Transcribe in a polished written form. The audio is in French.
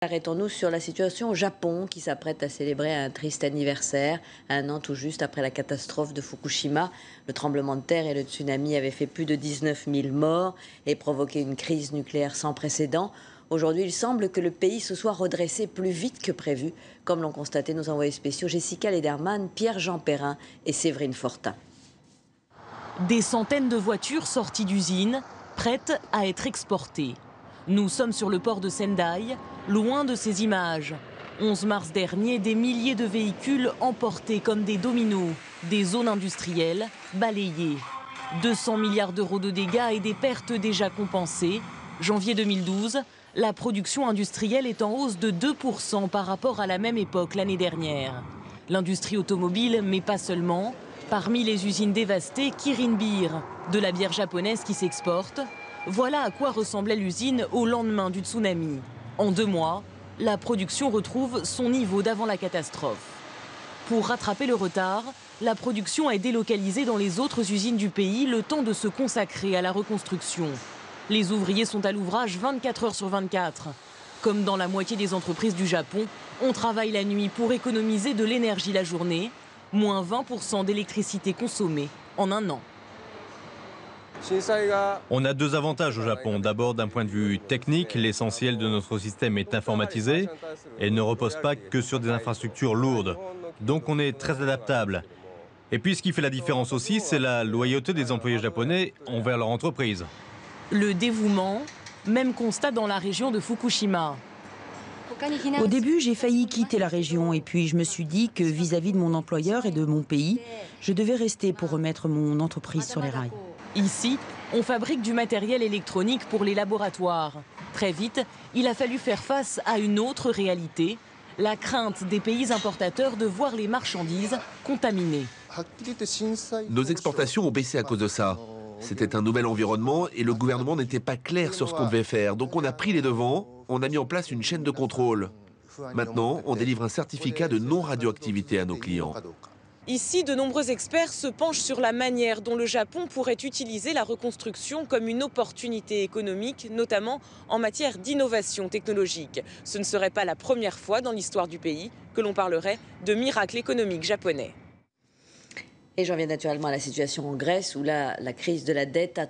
Arrêtons-nous sur la situation au Japon qui s'apprête à célébrer un triste anniversaire, un an tout juste après la catastrophe de Fukushima. Le tremblement de terre et le tsunami avaient fait plus de 19 000 morts et provoqué une crise nucléaire sans précédent. Aujourd'hui, il semble que le pays se soit redressé plus vite que prévu, comme l'ont constaté nos envoyés spéciaux Jessica Lederman, Pierre-Jean Perrin et Séverine Fortin. Des centaines de voitures sorties d'usines, prêtes à être exportées. Nous sommes sur le port de Sendai, loin de ces images. 11 mars dernier, des milliers de véhicules emportés comme des dominos, des zones industrielles balayées. 200 milliards d'euros de dégâts et des pertes déjà compensées. Janvier 2012, la production industrielle est en hausse de 2% par rapport à la même époque l'année dernière. L'industrie automobile, mais pas seulement. Parmi les usines dévastées, Kirin Beer, de la bière japonaise qui s'exporte. Voilà à quoi ressemblait l'usine au lendemain du tsunami. En 2 mois, la production retrouve son niveau d'avant la catastrophe. Pour rattraper le retard, la production est délocalisée dans les autres usines du pays, le temps de se consacrer à la reconstruction. Les ouvriers sont à l'ouvrage 24 heures sur 24. Comme dans la moitié des entreprises du Japon, on travaille la nuit pour économiser de l'énergie la journée. Moins 20% d'électricité consommée en un an. On a 2 avantages au Japon. D'abord, d'un point de vue technique, l'essentiel de notre système est informatisé et ne repose pas que sur des infrastructures lourdes. Donc on est très adaptable. Et puis ce qui fait la différence aussi, c'est la loyauté des employés japonais envers leur entreprise. Le dévouement, même constat dans la région de Fukushima. Au début, j'ai failli quitter la région et puis je me suis dit que vis-à-vis de mon employeur et de mon pays, je devais rester pour remettre mon entreprise sur les rails. Ici, on fabrique du matériel électronique pour les laboratoires. Très vite, il a fallu faire face à une autre réalité, la crainte des pays importateurs de voir les marchandises contaminées. Nos exportations ont baissé à cause de ça. C'était un nouvel environnement et le gouvernement n'était pas clair sur ce qu'on devait faire. Donc on a pris les devants, on a mis en place une chaîne de contrôle. Maintenant, on délivre un certificat de non-radioactivité à nos clients. Ici, de nombreux experts se penchent sur la manière dont le Japon pourrait utiliser la reconstruction comme une opportunité économique, notamment en matière d'innovation technologique. Ce ne serait pas la première fois dans l'histoire du pays que l'on parlerait de miracle économique japonais. Et j'en viens naturellement à la situation en Grèce où la crise de la dette a